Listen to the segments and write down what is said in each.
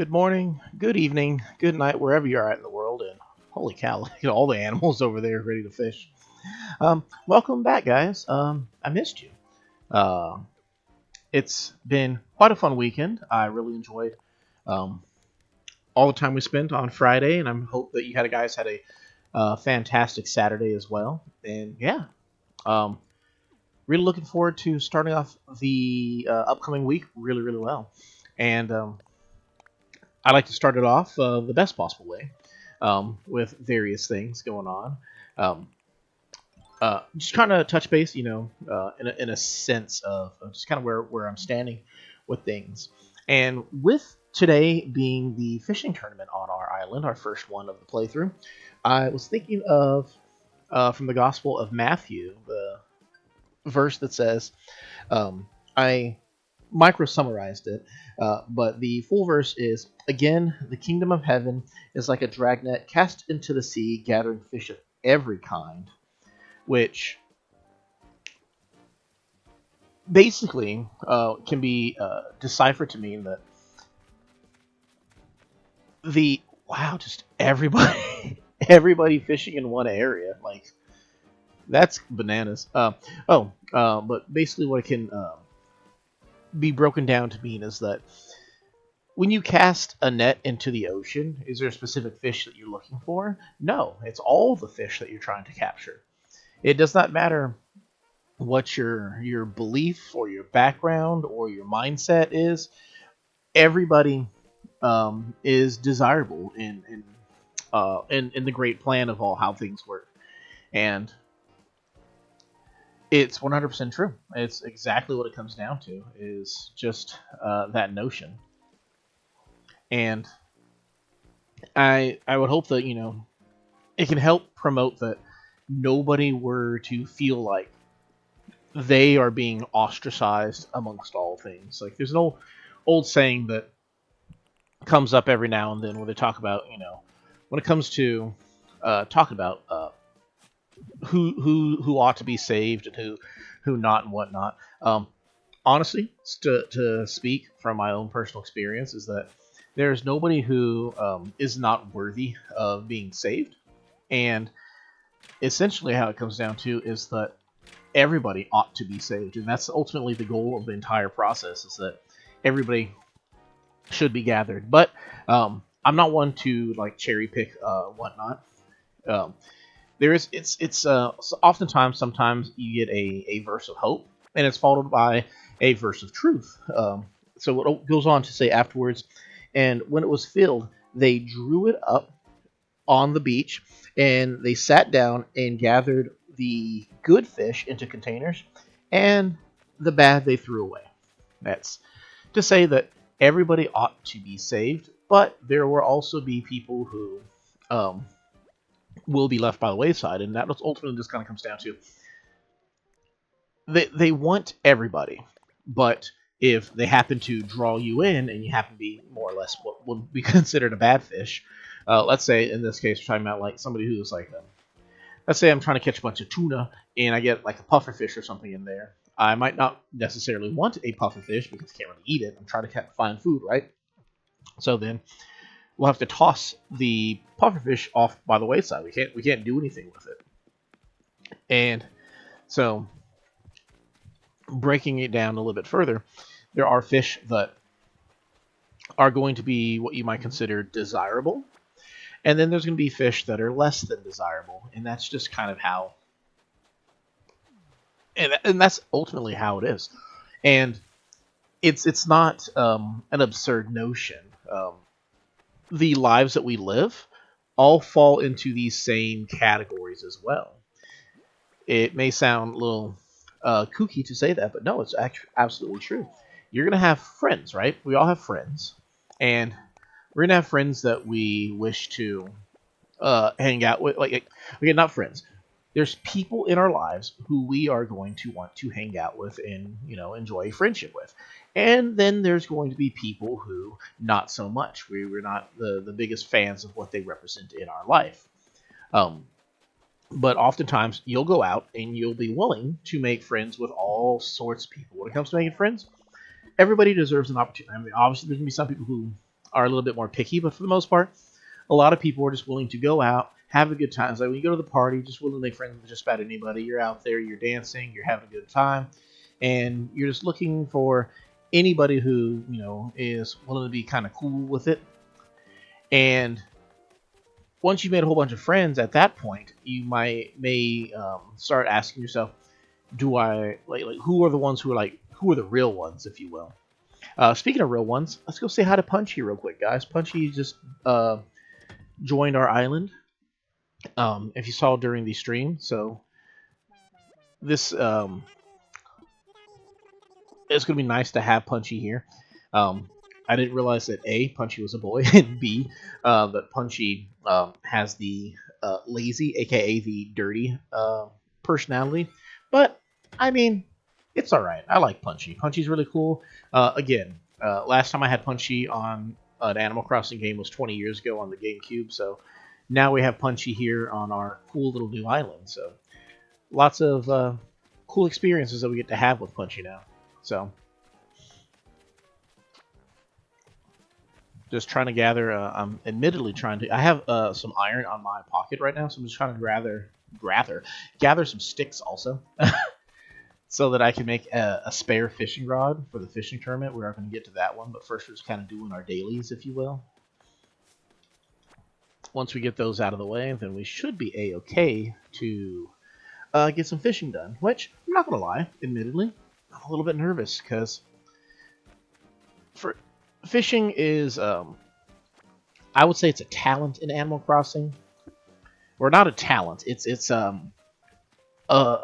Good morning, good evening, good night, wherever you're at in the world. And holy cow, look at all the animals over there ready to fish. Welcome back, guys. I missed you. Uh, it's been quite a fun weekend. I really enjoyed um, all the time we spent on Friday, and I hope that you guys had a fantastic Saturday as well. And yeah, um, really looking forward to starting off the upcoming week really, really well. And I like to start it off the best possible way with various things going on. Um, just kind of touch base, in a sense of just kind of where I'm standing with things. And with today being the fishing tournament on our island, our first one of the playthrough, I was thinking of from the Gospel of Matthew, the verse that says, I micro summarized it, but the full verse is, again, the kingdom of heaven is like a dragnet cast into the sea, gathering fish of every kind, which basically can be deciphered to mean that just everybody, everybody fishing in one area, like, that's bananas. But basically what it can be broken down to mean is that when you cast a net into the ocean, is there a specific fish that you're looking for? No, it's all the fish that you're trying to capture. It does not matter what your belief or your background or your mindset is. Everybody is desirable in the great plan of all how things work, and it's 100% true. It's exactly what it comes down to, is just that notion. And I would hope that it can help promote that nobody were to feel like they are being ostracized amongst all things. Like, there's an old saying that comes up every now and then where they talk about, when it comes to talking about who ought to be saved and who not and whatnot. Honestly, to speak from my own personal experience, is that there's nobody who is not worthy of being saved. And essentially how it comes down to is that everybody ought to be saved. And that's ultimately the goal of the entire process, is that everybody should be gathered. But I'm not one to like cherry pick whatnot. There is it's so oftentimes sometimes you get a verse of hope, and it's followed by a verse of truth. So what goes on to say afterwards, and when it was filled, they drew it up on the beach, and they sat down and gathered the good fish into containers, and the bad they threw away. That's to say that everybody ought to be saved, but there will also be people who will be left by the wayside, and that ultimately just kind of comes down to they want everybody, but if they happen to draw you in and you happen to be more or less what would be considered a bad fish, let's say in this case we're talking about like somebody who's like, let's say I'm trying to catch a bunch of tuna and I get like a puffer fish or something in there. I might not necessarily want a puffer fish because I can't really eat it. I'm trying to find food, right? So then we'll have to toss the pufferfish off by the wayside. We can't do anything with it. And so, breaking it down a little bit further, there are fish that are going to be what you might consider desirable, and then there's going to be fish that are less than desirable, and that's just kind of how, and that's ultimately how it is. And it's not an absurd notion. The lives that we live all fall into these same categories as well. It may sound a little kooky to say that, but no, it's actually absolutely true. You're going to have friends, right? We all have friends. And we're going to have friends that we wish to hang out with. Like, again, not friends. There's people in our lives who we are going to want to hang out with and, enjoy a friendship with. And then there's going to be people who not so much. We're not the biggest fans of what they represent in our life. But oftentimes you'll go out and you'll be willing to make friends with all sorts of people. When it comes to making friends, everybody deserves an opportunity. I mean, obviously there's going to be some people who are a little bit more picky, but for the most part, a lot of people are just willing to go out, have a good time. It's like when you go to the party, just willing to make friends with just about anybody. You're out there, you're dancing, you're having a good time, and you're just looking for anybody who is willing to be kind of cool with it. And once you've made a whole bunch of friends, at that point, you may start asking yourself, do I like who are the ones who are the real ones, if you will. Speaking of real ones, let's go say hi to Punchy real quick, guys. Punchy just joined our island. If you saw during the stream, so this it's gonna be nice to have Punchy here. I didn't realize that A, Punchy was a boy, and B, that Punchy has the lazy, aka the dirty personality. But I mean, it's all right. I like Punchy. Punchy's really cool. Again, last time I had Punchy on an Animal Crossing game was 20 years ago on the GameCube. So now we have Punchy here on our cool little new island. So lots of cool experiences that we get to have with Punchy now. So just trying to gather. I'm admittedly trying to. I have some iron on my pocket right now, so I'm just trying to gather some sticks also, so that I can make a spare fishing rod for the fishing tournament. We're going to get to that one, but first we're just kind of doing our dailies, if you will. Once we get those out of the way, then we should be a-okay to get some fishing done. Which I'm not going to lie, admittedly, I'm a little bit nervous because for fishing is, I would say it's a talent in Animal Crossing. Or not a talent, it's a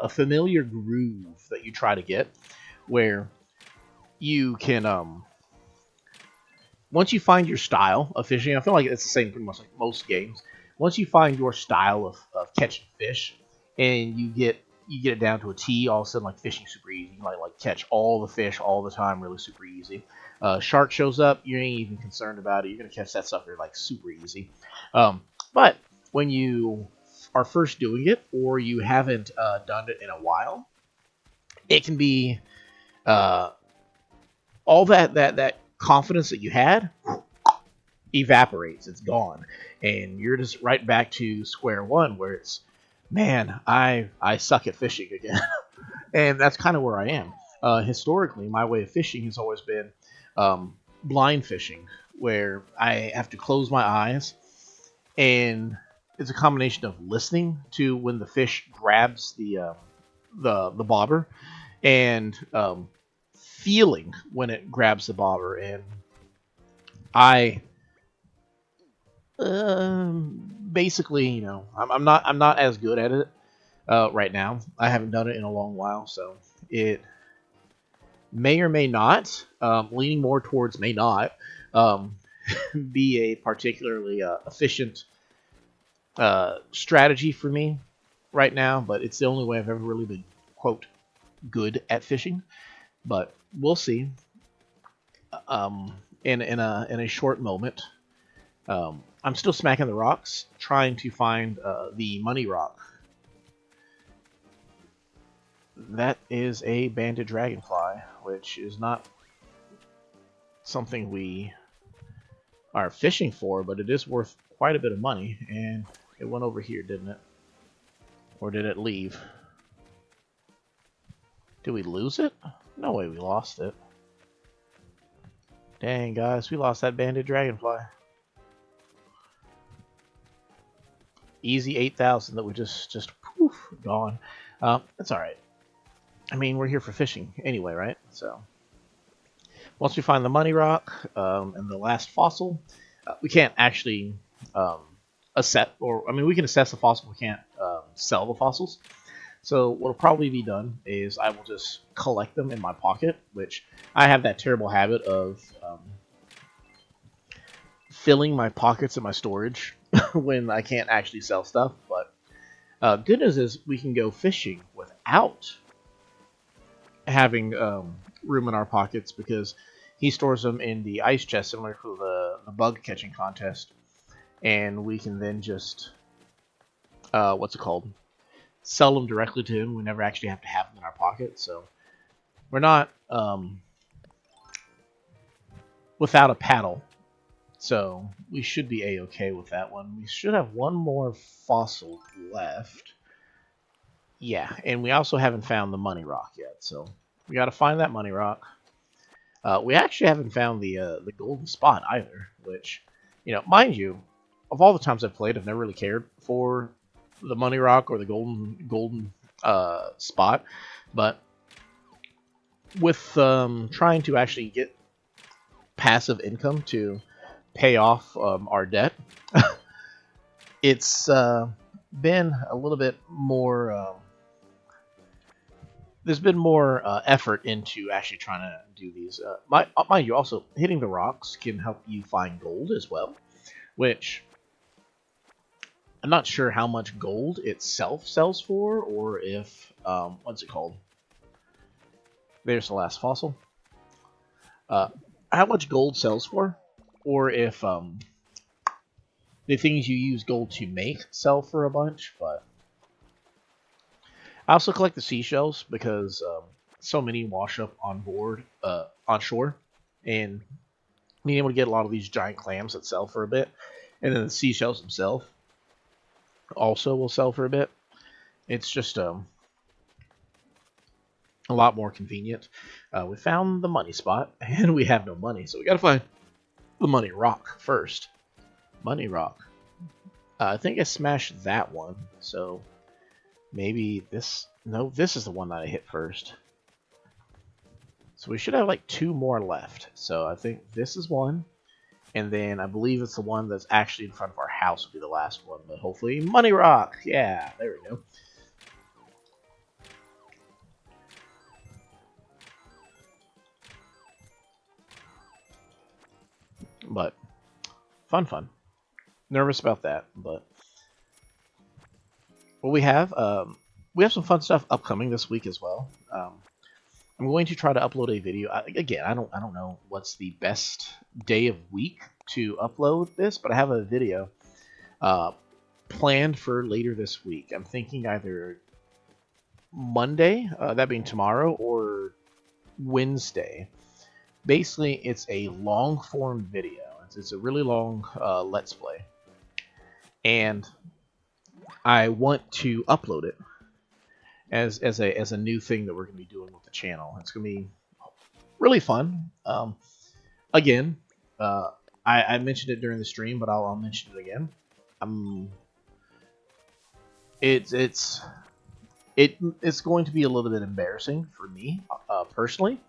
familiar groove that you try to get, where you can, once you find your style of fishing, I feel like it's the same pretty much like most games. Once you find your style of catching fish, and you get it down to a T, all of a sudden, like, fishing super easy. You might like catch all the fish all the time, really super easy. Shark shows up, you ain't even concerned about it. You're gonna catch that sucker like super easy. But when you are first doing it, or you haven't done it in a while, it can be all that confidence that you had evaporates. It's gone, and you're just right back to square one, where it's, man, I suck at fishing again. And that's kind of where I am. Historically, my way of fishing has always been blind fishing, where I have to close my eyes, and it's a combination of listening to when the fish grabs the bobber, and feeling when it grabs the bobber. And I basically, I'm not as good at it right now. I haven't done it in a long while, so it may or may not, leaning more towards may not, be a particularly efficient strategy for me right now. But it's the only way I've ever really been, quote, good at fishing. But we'll see. In a short moment. I'm still smacking the rocks, trying to find the money rock. That is a banded dragonfly, which is not something we are fishing for, but it is worth quite a bit of money. And it went over here, didn't it? Or did it leave? Did we lose it? No way we lost it. Dang, guys, we lost that banded dragonfly. Easy 8,000 that we just poof, gone. That's all right. I mean, we're here for fishing anyway, right? So once we find the money rock and the last fossil, we can't actually assess, or I mean, we can assess the fossil. We can't sell the fossils. So what'll probably be done is I will just collect them in my pocket, which I have that terrible habit of filling my pockets and my storage when I can't actually sell stuff. But good news is we can go fishing without having room in our pockets, because he stores them in the ice chest, similar to the bug catching contest, and we can then just sell them directly to him. We never actually have to have them in our pocket, so we're not without a paddle So we should be a-okay with that one. We should have one more fossil left. Yeah, and we also haven't found the money rock yet, so we got to find that money rock. We actually haven't found the golden spot either, which, mind you, of all the times I've played, I've never really cared for the money rock or the golden spot, but with trying to actually get passive income to pay off our debt, it's been a little bit more. There's been more effort into actually trying to do these. Mind you, also hitting the rocks can help you find gold as well, which I'm not sure how much gold itself sells for, or if what's it called? There's the last fossil. How much gold sells for, or if the things you use gold to make sell for a bunch, but I also collect the seashells because so many wash up on board, on shore, and being able to get a lot of these giant clams that sell for a bit, and then the seashells themselves also will sell for a bit. It's just a lot more convenient. We found the money spot, and we have no money, so we gotta find the money rock first. Money rock. I think I smashed that one, so maybe this... No, this is the one that I hit first. So we should have like 2 more left. So I think this is one, and then I believe it's the one that's actually in front of our house will be the last one, but hopefully money rock! Yeah, there we go. But fun. Nervous about that, but what we have some fun stuff upcoming this week as well. I'm going to try to upload a video. Again, I don't know what's the best day of week to upload this, but I have a video planned for later this week. I'm thinking either Monday, that being tomorrow, or Wednesday. Basically, it's a long form video. It's a really long Let's Play, and I want to upload it as a new thing that we're going to be doing with the channel. It's going to be really fun. Again, I mentioned it during the stream, but I'll mention it again. It's going to be a little bit embarrassing for me personally,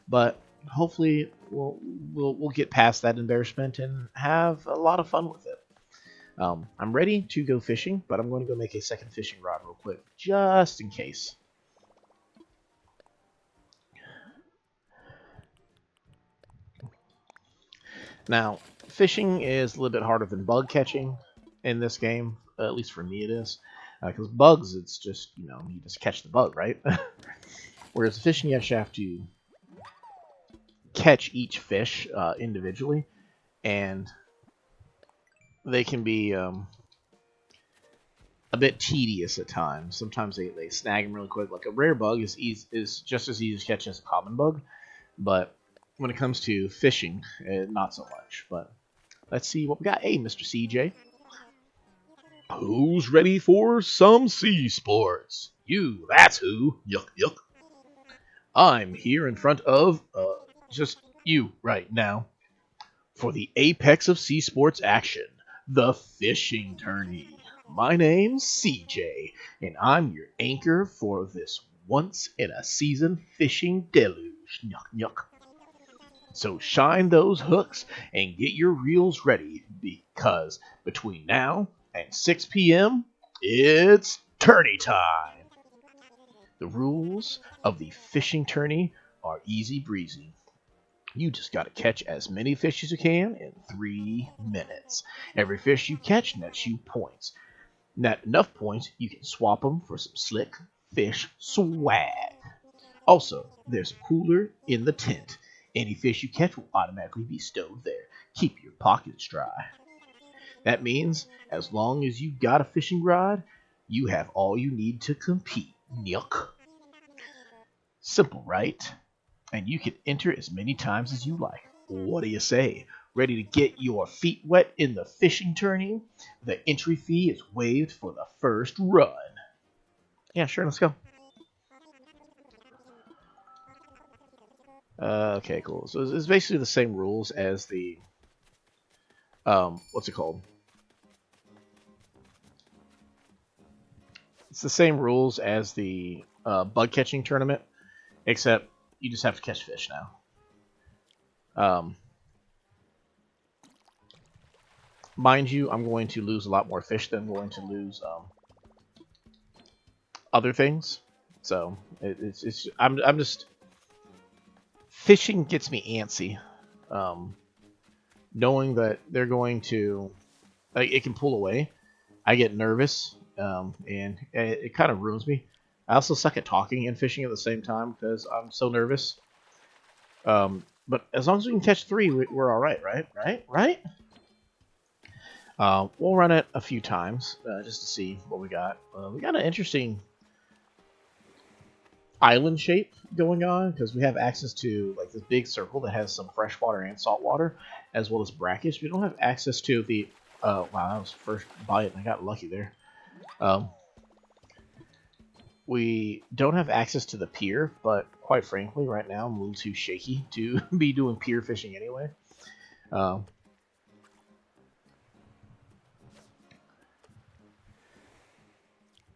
but hopefully we'll get past that embarrassment and have a lot of fun with it. I'm ready to go fishing, but I'm going to go make a second fishing rod real quick, just in case. Now, fishing is a little bit harder than bug catching in this game, at least for me it is. Because bugs, it's just, you just catch the bug, right? Whereas fishing, you actually have to catch each fish individually, and they can be a bit tedious at times. Sometimes they snag them really quick. Like a rare bug is just as easy to catch as a common bug, but when it comes to fishing, not so much. But let's see what we got. Hey, Mr. CJ. Who's ready for some sea sports? You, that's who. Yuck, yuck. I'm here in front of, just you right now for the apex of sea sports action, the fishing tourney. My name's CJ, and I'm your anchor for this once-in-a-season fishing deluge. Yuck, yuck. So shine those hooks and get your reels ready, because between now and 6 p.m., it's tourney time. The rules of the fishing tourney are easy breezy. You just gotta catch as many fish as you can in 3 minutes. Every fish you catch nets you points. Not enough points, you can swap them for some slick fish swag. Also, there's a cooler in the tent. Any fish you catch will automatically be stowed there. Keep your pockets dry. That means, as long as you got a fishing rod, you have all you need to compete. Yuck. Simple, right? And you can enter as many times as you like. What do you say? Ready to get your feet wet in the fishing tourney? The entry fee is waived for the first run. Yeah, sure, let's go. Okay, cool. So it's basically the same rules as the what's it called? It's the same rules as the bug catching tournament, except you just have to catch fish now. Mind you, I'm going to lose a lot more fish than I'm going to lose other things. So I'm just fishing gets me antsy, knowing that they're going to like it can pull away. I get nervous, and it kind of ruins me. I also suck at talking and fishing at the same time because I'm so nervous. But as long as we can catch 3, we're all right, right? We'll run it a few times just to see what we got. We got an interesting island shape going on because we have access to like this big circle that has some freshwater and saltwater, as well as brackish. We don't have access to the. Wow, that was the first bite, and I got lucky there. We don't have access to the pier, but quite frankly, right now I'm a little too shaky to be doing pier fishing anyway.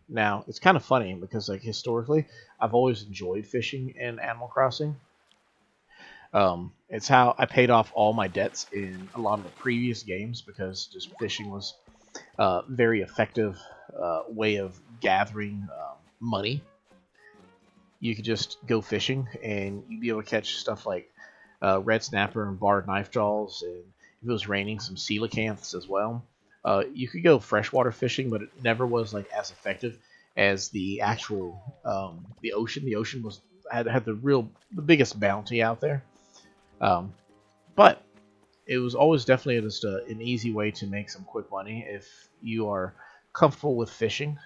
Now, it's kind of funny because, like, historically, I've always enjoyed fishing in Animal Crossing. It's how I paid off all my debts in a lot of the previous games because just fishing was a very effective way of gathering money. You could just go fishing and you'd be able to catch stuff like red snapper and barred knife jaws, and if it was raining, some coelacanths as well. You could go freshwater fishing, but it never was like as effective as the actual the ocean. The ocean had the biggest bounty out there, but it was always definitely just an easy way to make some quick money if you are comfortable with fishing.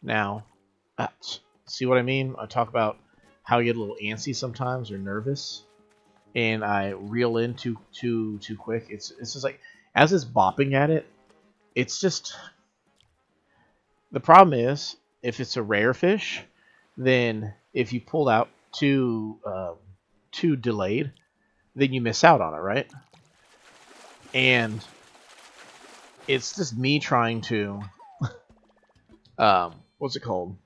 Now, see what I mean? I talk about how you get a little antsy sometimes or nervous, and I reel in too quick. It's just like as it's bopping at it, it's just the problem is if it's a rare fish, then if you pull out too delayed, then you miss out on it, right? And it's just me trying to what's it called?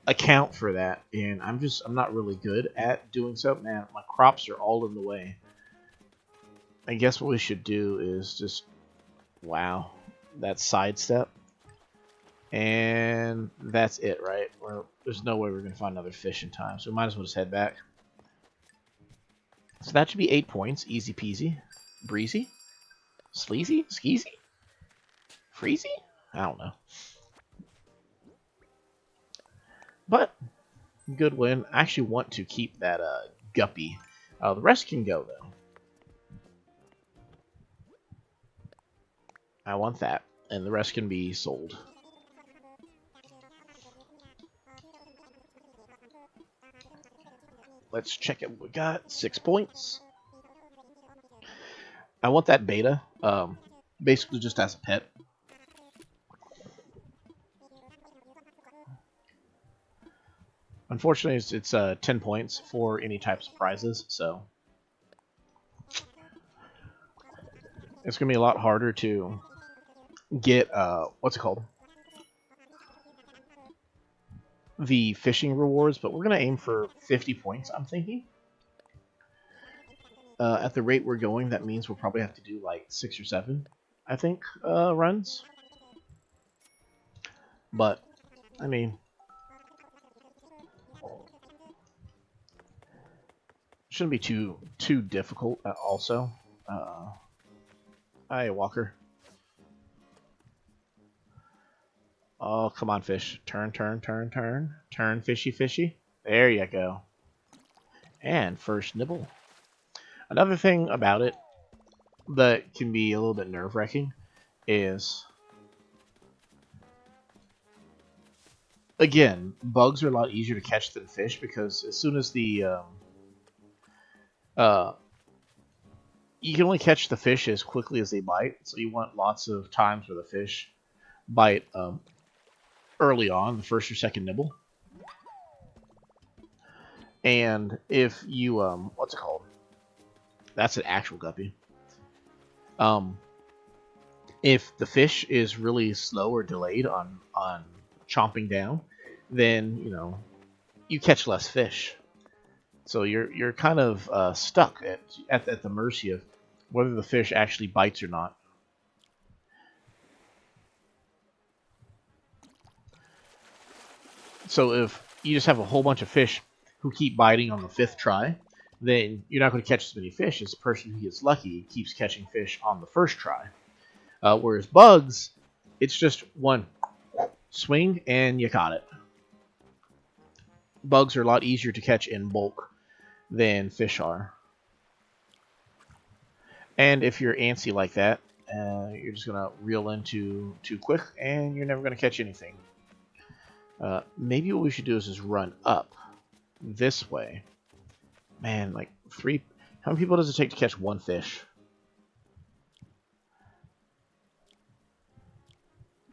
Account for that, and I'm not really good at doing so. Man, my crops are all in the way. I guess what we should do is just wow, that sidestep, and that's it, right? There's no way we're gonna find another fish in time, so we might as well just head back. So that should be 8 points, easy peasy, breezy, sleazy, skeezy, freezy. I don't know. But, good win. I actually want to keep that guppy. The rest can go, though. I want that. And the rest can be sold. Let's check it. We got 6 points. I want that beta. Basically just as a pet. Unfortunately, it's 10 points for any types of prizes, so it's going to be a lot harder to get, what's it called? The fishing rewards, but we're going to aim for 50 points, I'm thinking. At the rate we're going, that means we'll probably have to do like 6 or 7, I think, runs. But, I mean, shouldn't be too difficult also. Hi, Walker. Oh, come on, fish. Turn. Turn, fishy. There you go. And first nibble. Another thing about it that can be a little bit nerve-wracking is, again, bugs are a lot easier to catch than fish because as soon as the Uh, you can only catch the fish as quickly as they bite, so you want lots of times where the fish bite early on, the first or second nibble. And if you what's it called? That's an actual guppy. If the fish is really slow or delayed on chomping down, then you catch less fish. So you're kind of stuck at the mercy of whether the fish actually bites or not. So if you just have a whole bunch of fish who keep biting on the 5th try, then you're not going to catch as many fish as the person who gets lucky keeps catching fish on the 1st try. Whereas bugs, it's just one swing and you caught it. Bugs are a lot easier to catch in bulk than fish are. And if you're antsy like that, you're just going to reel in too quick and you're never going to catch anything. Maybe what we should do is just run up this way. Man, like 3... How many people does it take to catch one fish?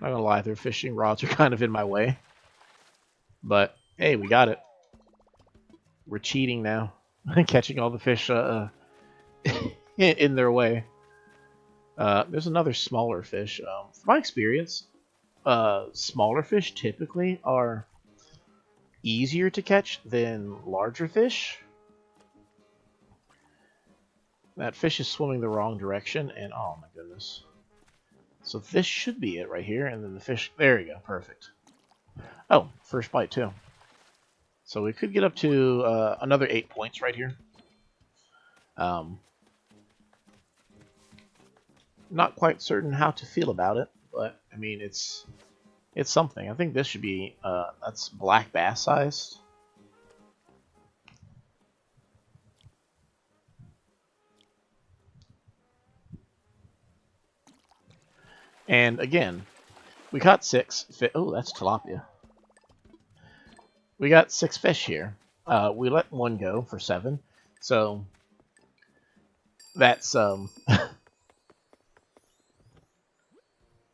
Not gonna lie, their fishing rods are kind of in my way. But, hey, we got it. We're cheating now. Catching all the fish in their way. There's another smaller fish. From my experience, smaller fish typically are easier to catch than larger fish. That fish is swimming the wrong direction, and oh my goodness. So this should be it right here, and then the fish... There you go, perfect. Oh, first bite too. So we could get up to another 8 points right here. Not quite certain how to feel about it, but I mean it's something. I think this should be that's black bass sized. And again, we caught 6 fish. Oh, that's tilapia. We got 6 fish here. We let one go for 7, so that's a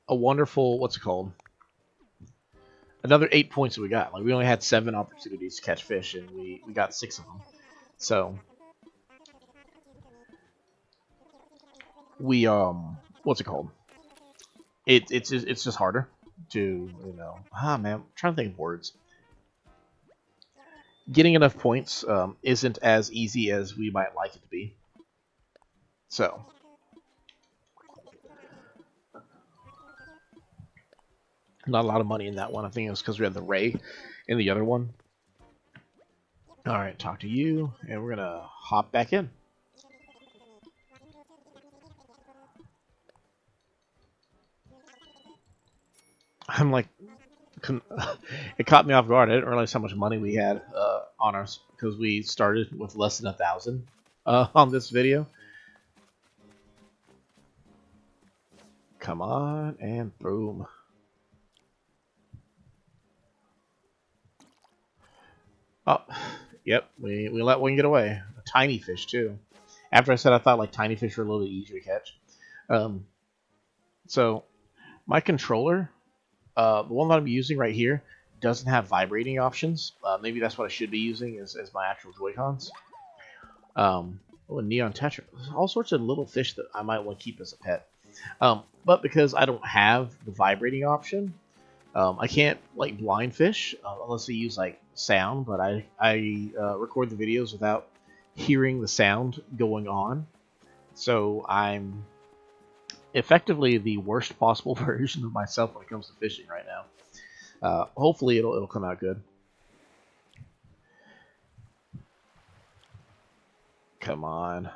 wonderful, what's it called? Another 8 points that we got. Like we only had 7 opportunities to catch fish, and we got 6 of them. So we what's it called? It's just harder to man. I'm trying to think of words. Getting enough points isn't as easy as we might like it to be. So not a lot of money in that one. I think it was because we had the Ray in the other one. All right, talk to you, and we're gonna hop back in. I'm like, it caught me off guard. I didn't realize how much money we had on us because we started with less than 1,000 on this video. Come on, and boom. Oh, yep, we let one get away. A tiny fish, too. After I said I thought like tiny fish were a little bit easier to catch. So, my controller, the one that I'm using right here, doesn't have vibrating options. Maybe that's what I should be using as my actual Joy-Cons. Oh, a neon tetra. All sorts of little fish that I might want to keep as a pet. But because I don't have the vibrating option, I can't like blind fish unless I use like sound. But I record the videos without hearing the sound going on, so I'm effectively the worst possible version of myself when it comes to fishing right now. Hopefully it'll come out good. Come on.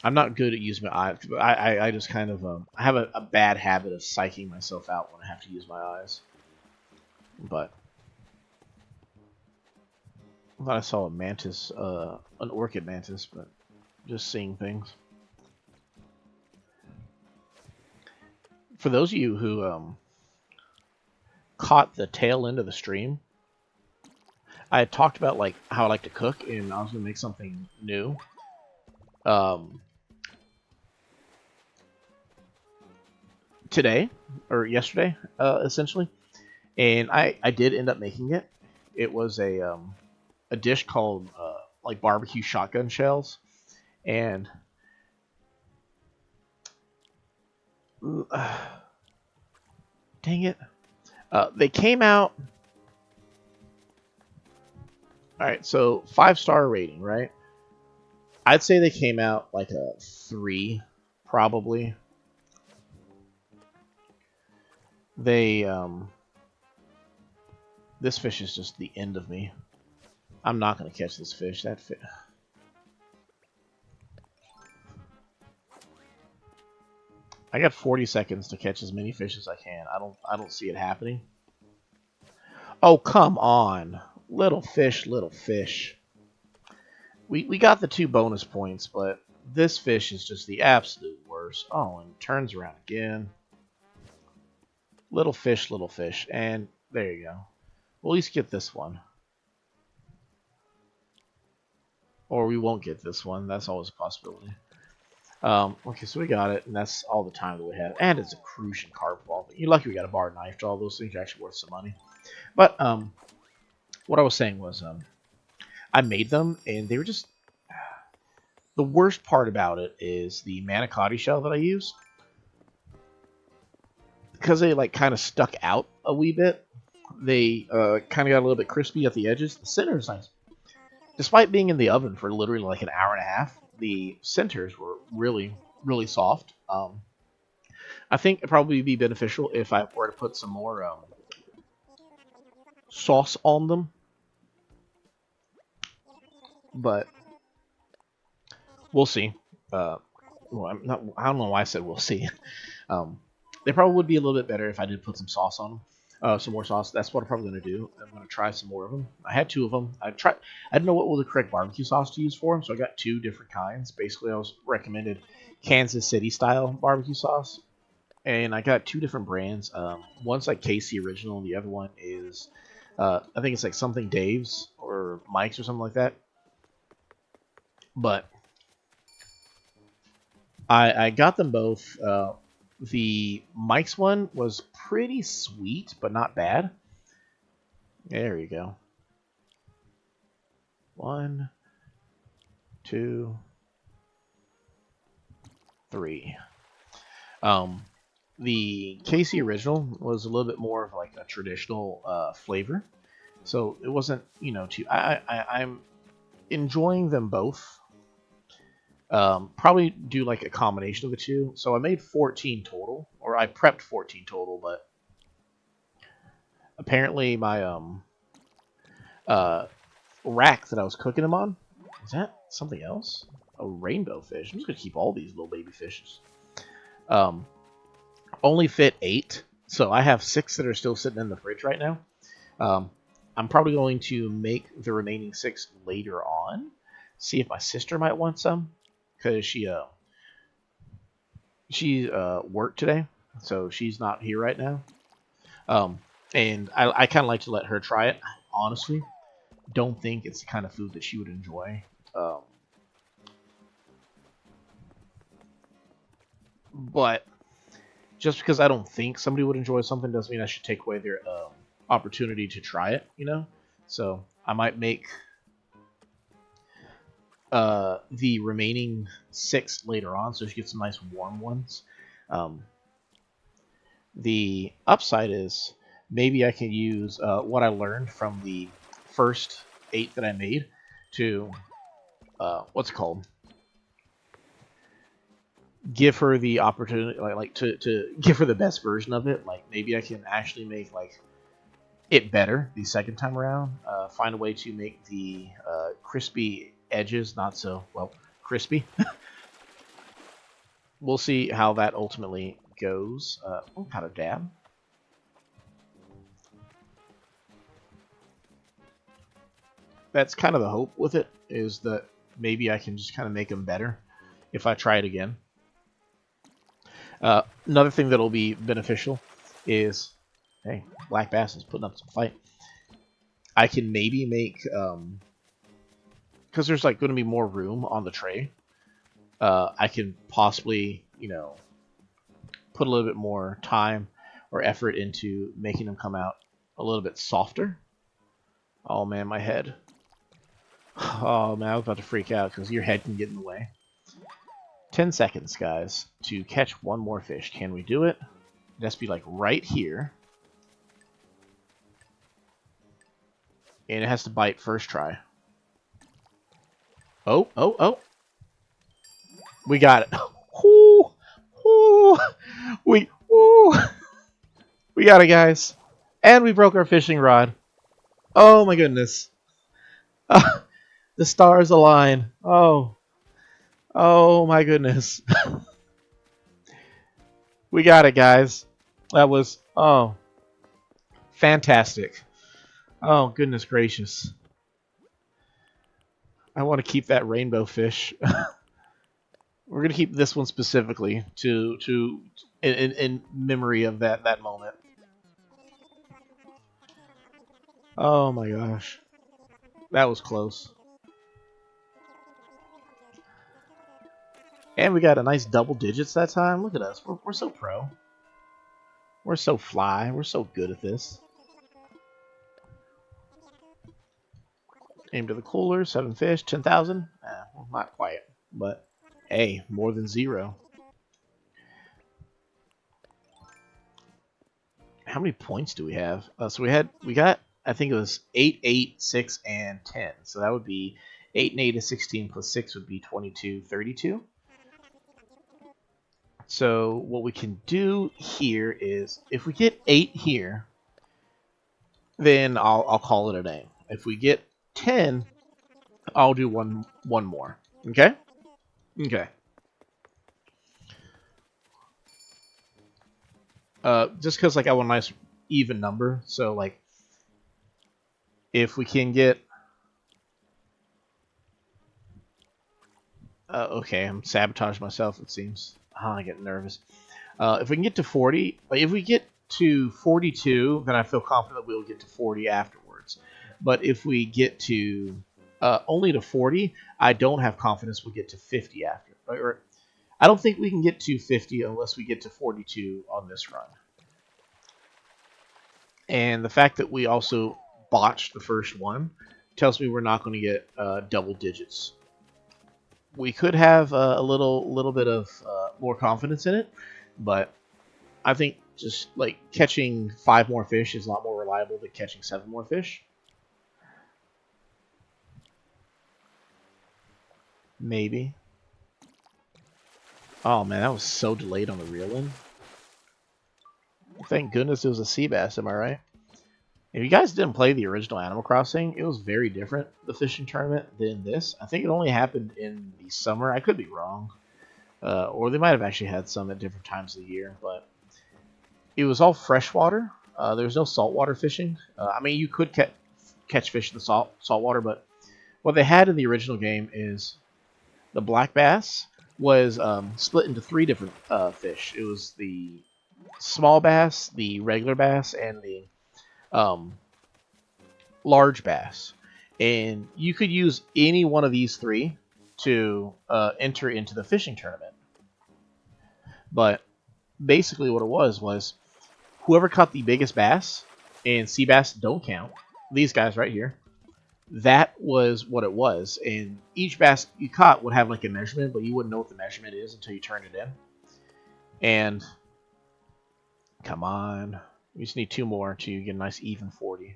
I'm not good at using my eyes. I just kind of I have a bad habit of psyching myself out when I have to use my eyes. But I thought I saw a mantis, an orchid mantis, but just seeing things. For those of you who caught the tail end of the stream, I had talked about like how I like to cook, and I was gonna make something new. Um, Today or yesterday, essentially, and I did end up making it. It was a dish called like barbecue shotgun shells, and dang it, they came out. All right, so 5-star rating, right? I'd say they came out like a 3, probably. They this fish is just the end of me. I'm not gonna catch this fish. That fish. I got 40 seconds to catch as many fish as I can. I don't see it happening. Oh, come on. Little fish, little fish. We got the 2 bonus points, but this fish is just the absolute worst. Oh, and turns around again. Little fish, and there you go. We'll at least get this one. Or we won't get this one. That's always a possibility. Okay, so we got it, and that's all the time that we have. And it's a crucian carp ball. You're lucky we got a bar knife. All those things are actually worth some money. But what I was saying was I made them, and they were just... The worst part about it is the manicotti shell that I use. Because they like kind of stuck out a wee bit, they kind of got a little bit crispy at the edges. The center is nice. Despite being in the oven for literally like an hour and a half, the centers were really, really soft. I think it'd probably be beneficial if I were to put some more sauce on them. But we'll see. Well, I don't know why I said we'll see. They probably would be a little bit better if I did put some sauce on them. Some more sauce. That's what I'm probably going to do. I'm going to try some more of them. I had 2 of them. I didn't know what was the correct barbecue sauce to use for them, so I got 2 different kinds. Basically, I was recommended Kansas City style barbecue sauce, and I got 2 different brands. One's like KC Original, and the other one is I think it's like something Dave's or Mike's or something like that. But I got them both. The Mike's one was pretty sweet, but not bad. There you go. 1, 2, 3. The KC Original was a little bit more of like a traditional flavor, so it wasn't, too. I'm enjoying them both. Probably do like a combination of the 2. So I made 14 total, or I prepped 14 total, but apparently my rack that I was cooking them on, is that something else? A rainbow fish. I'm just gonna keep all these little baby fishes. Only fit 8, so I have 6 that are still sitting in the fridge right now. I'm probably going to make the remaining 6 later on. See if my sister might want some. Because she worked today, so she's not here right now. And I kind of like to let her try it. Honestly, don't think it's the kind of food that she would enjoy. But just because I don't think somebody would enjoy something doesn't mean I should take away their opportunity to try it. So I might make the remaining 6 later on, so she gets some nice warm ones. The upside is maybe I can use what I learned from the first 8 that I made to what's it called? Give her the opportunity, like to give her the best version of it. Like maybe I can actually make like it better the second time around. Find a way to make the crispy edges not so crispy. We'll see how that ultimately goes. Kind of dab. That's kind of the hope with it, is that maybe I can just kind of make them better if I try it again. Another thing that'll be beneficial is, hey, black bass is putting up some fight. I can maybe make, because there's like going to be more room on the tray. I can possibly, put a little bit more time or effort into making them come out a little bit softer. Oh man, my head. Oh man, I was about to freak out because your head can get in the way. 10 seconds, guys, to catch one more fish. Can we do it? It has to be like right here. And it has to bite first try. Oh, oh, oh. We got it. Ooh, ooh. We got it, guys. And we broke our fishing rod. Oh my goodness. The stars align. Oh. Oh my goodness. We got it, guys. That was, oh, fantastic. Oh, goodness gracious. I want to keep that rainbow fish. We're going to keep this one specifically in memory of that moment. Oh my gosh. That was close. And we got a nice double digits that time. Look at us. We're so pro. We're so fly. We're so good at this. Aim to the cooler. 7 fish. 10,000. Well, not quite. But, hey, more than 0. How many points do we have? So we got, I think it was 8, 8, 6, and 10. So that would be 8 and 8 is 16 plus 6 would be 22, 32. So what we can do here is, if we get 8 here, then I'll call it a day. If we get 10, I'll do one more. Okay? Okay. Just because like I want a nice even number, so like if we can get okay, I'm sabotaging myself, it seems. I get nervous. If we can get to 40, like if we get to 42, then I feel confident we'll get to 40 afterwards. But if we get to only to 40, I don't have confidence we'll get to 50 after. Or I don't think we can get to 50 unless we get to 42 on this run. And the fact that we also botched the first one tells me we're not going to get double digits. We could have a little bit of more confidence in it, but I think just like catching 5 more fish is a lot more reliable than catching 7 more fish. Maybe. Oh man, that was so delayed on the reel in. Thank goodness it was a sea bass, am I right? If you guys didn't play the original Animal Crossing, it was very different, the fishing tournament, than this. I think it only happened in the summer. I could be wrong. Or they might have actually had some at different times of the year, but it was all freshwater. There was no saltwater fishing. I mean, you could catch fish in the saltwater, but what they had in the original game is the black bass was split into 3 different fish. It was the small bass, the regular bass, and the large bass. And you could use any one of these 3 to enter into the fishing tournament. But basically what it was whoever caught the biggest bass, and sea bass don't count, these guys right here, that was what it was. And each bass you caught would have like a measurement, but you wouldn't know what the measurement is until you turned it in. And come on, we just need 2 more to get a nice even 40.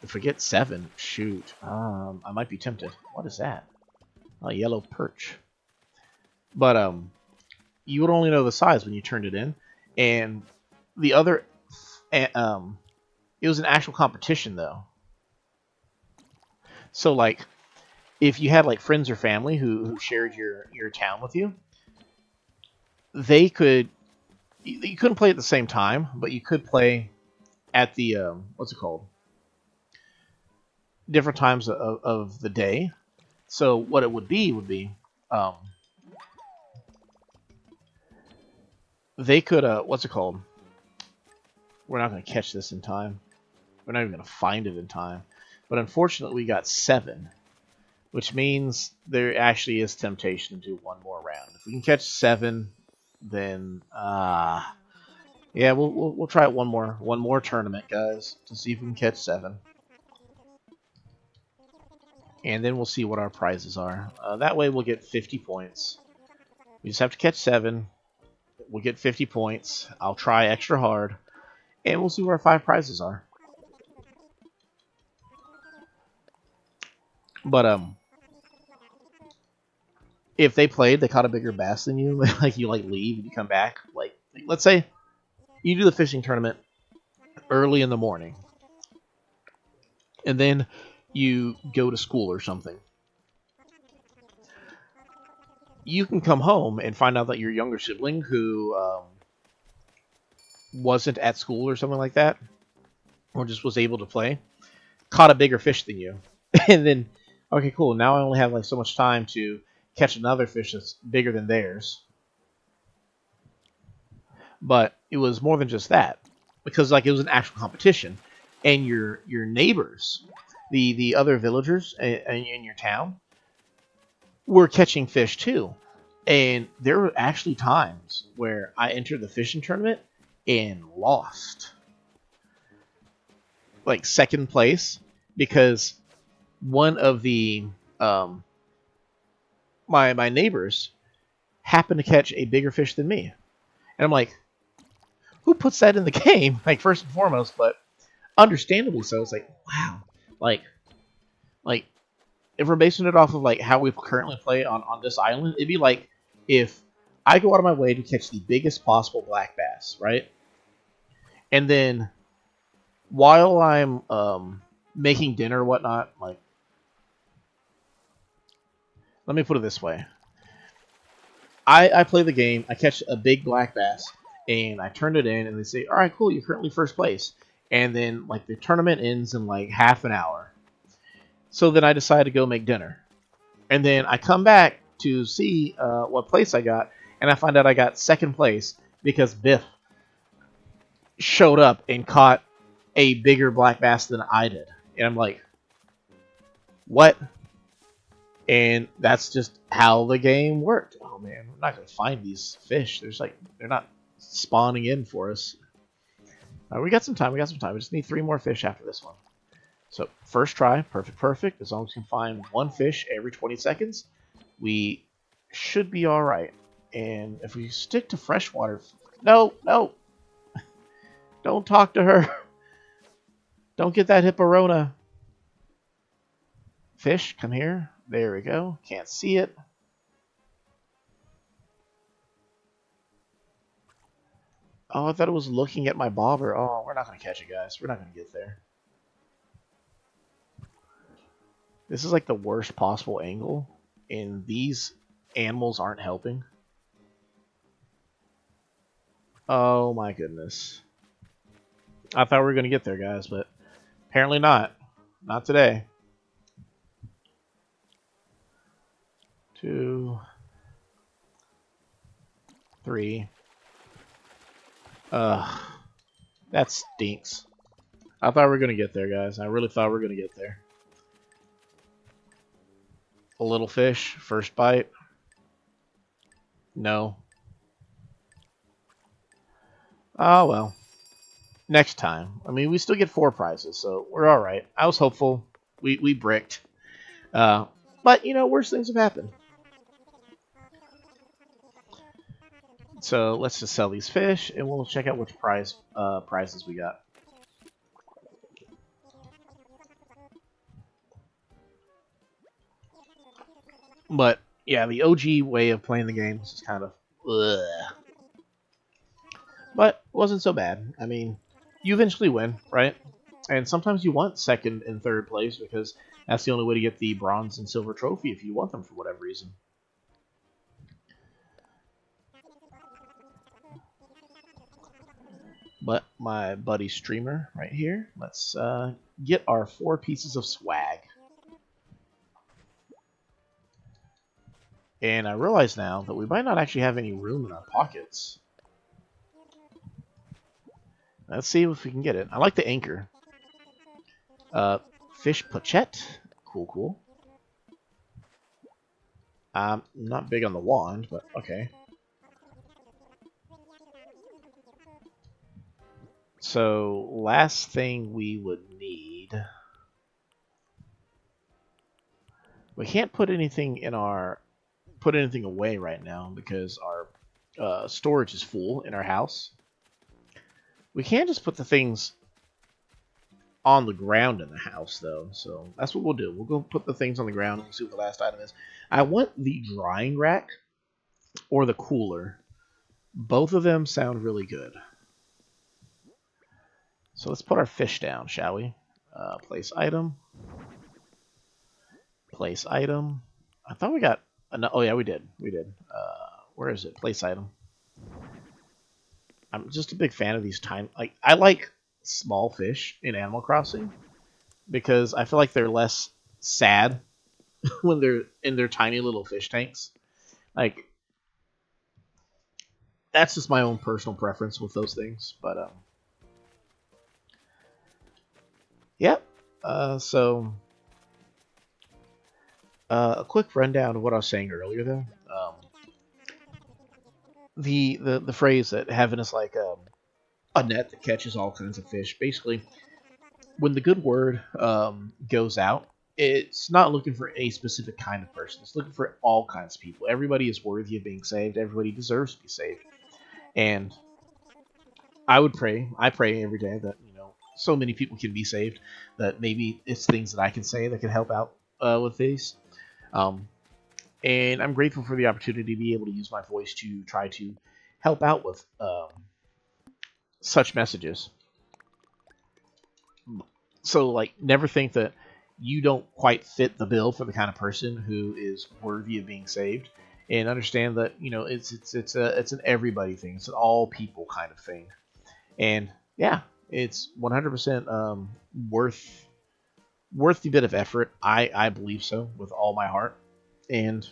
If we get 7, shoot, I might be tempted. What is that? A yellow perch. But you would only know the size when you turned it in, and the other, it was an actual competition though. So like, if you had like friends or family who shared your town with you, they could, you couldn't play at the same time, but you could play at the what's it called? Different times of the day. So what it would be they could what's it called? we're not going to catch this in time. We're not even going to find it in time. But unfortunately, we got 7, which means there actually is temptation to do one more round. If we can catch 7, then yeah, we'll try it one more tournament, guys, to see if we can catch 7. And then we'll see what our prizes are. That way we'll get 50 points. We just have to catch 7. We'll get 50 points. I'll try extra hard. And we'll see what our 5 prizes are. But, if they caught a bigger bass than you, like you leave and you come back, like let's say you do the fishing tournament early in the morning. And then you go to school or something. You can come home and find out that your younger sibling who wasn't at school or something like that, or just was able to play, caught a bigger fish than you. And then, okay, cool, now I only have like so much time to catch another fish that's bigger than theirs. But it was more than just that, because like it was an actual competition, and your neighbors, the other villagers in your town, were catching fish too. And there were actually times where I entered the fishing tournament and lost, like second place, because one of the my neighbors happened to catch a bigger fish than me. And I'm like, who puts that in the game? Like, first and foremost, but understandably so. It's like, wow, like if we're basing it off of like how we currently play on this island, it'd be like if I go out of my way to catch the biggest possible black bass, right? And then while I'm making dinner or whatnot, like, let me put it this way. I play the game, I catch a big black bass, and I turn it in, and they say, all right, cool, you're currently first place. And then, like, the tournament ends in, like, half an hour. So then I decide to go make dinner. And then I come back to see what place I got, and I find out I got second place because Biff showed up and caught a bigger black bass than I did. And I'm like, what? And that's just how the game worked. Oh man, we're not gonna find these fish. They're not spawning in for us. We got some time. We just need 3 more fish after this one. So first try, perfect. As long as we can find 1 fish every 20 seconds, we should be all right. And if we stick to freshwater, no, don't talk to her. Don't get that hipporona. Fish, come here. There we go. Can't see it. Oh, I thought it was looking at my bobber. Oh, we're not going to catch it, guys. We're not going to get there. This is like the worst possible angle, and these animals aren't helping. Oh my goodness. I thought we were going to get there, guys, but apparently not. Not today. 2, 3. That stinks. I thought we were going to get there, guys. I really thought we were going to get there. A little fish, first bite. No. Oh, well. Next time. I mean, we still get 4 prizes, so we're all right. I was hopeful. We bricked. But, you know, worse things have happened. So let's just sell these fish, and we'll check out which prizes we got. But yeah, the OG way of playing the game was just kind of, ugh. But it wasn't so bad. I mean, you eventually win, right? And sometimes you want second and third place because that's the only way to get the bronze and silver trophy if you want them for whatever reason. But my buddy Streamer right here, let's get our 4 pieces of swag. And I realize now that we might not actually have any room in our pockets. Let's see if we can get it. I like the anchor. Fish pochette. Cool, cool. I'm not big on the wand, but okay. So, last thing we would need... We can't put anything in our... Put anything away right now because our storage is full in our house. We can't just put the things on the ground in the house, though. So that's what we'll do. We'll go put the things on the ground and see what the last item is. I want the drying rack or the cooler. Both of them sound really good. So let's put our fish down, shall we? Place item. Place item. I thought we got... Oh, yeah, we did. We did. Where is it? Place item. I'm just a big fan of these tiny... Like, I like small fish in Animal Crossing because I feel like they're less sad when they're in their tiny little fish tanks. Like, that's just my own personal preference with those things. But, yep. So, a quick rundown of what I was saying earlier, though. The phrase that heaven is like a net that catches all kinds of fish. Basically, when the good word goes out, it's not looking for a specific kind of person. It's looking for all kinds of people. Everybody is worthy of being saved. Everybody deserves to be saved. And I pray every day that, so many people can be saved, that maybe it's things that I can say that can help out with these. And I'm grateful for the opportunity to be able to use my voice to try to help out with such messages. So, like, never think that you don't quite fit the bill for the kind of person who is worthy of being saved, and understand that it's an everybody thing. It's an all people kind of thing, and yeah, it's 100% worth the bit of effort. I believe so with all my heart. And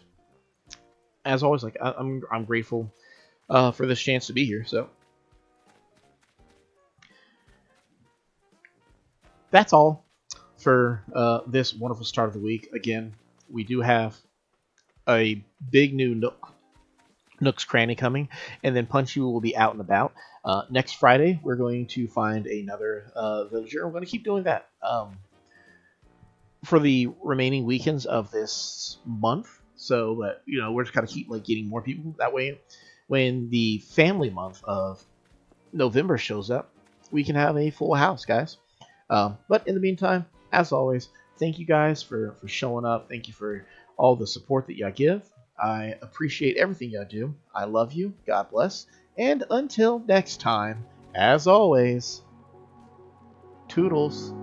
as always, like I'm grateful for this chance to be here. So that's all for this wonderful start of the week. Again, we do have a big new Nook's Cranny coming, and then Punchy will be out and about. Next Friday, we're going to find another villager. We're going to keep doing that for the remaining weekends of this month. So that we're just kind of keep getting more people. That way, when the family month of November shows up, we can have a full house, guys. But in the meantime, as always, thank you guys for showing up. Thank you for all the support that y'all give. I appreciate everything y'all do. I love you. God bless. And until next time, as always, toodles.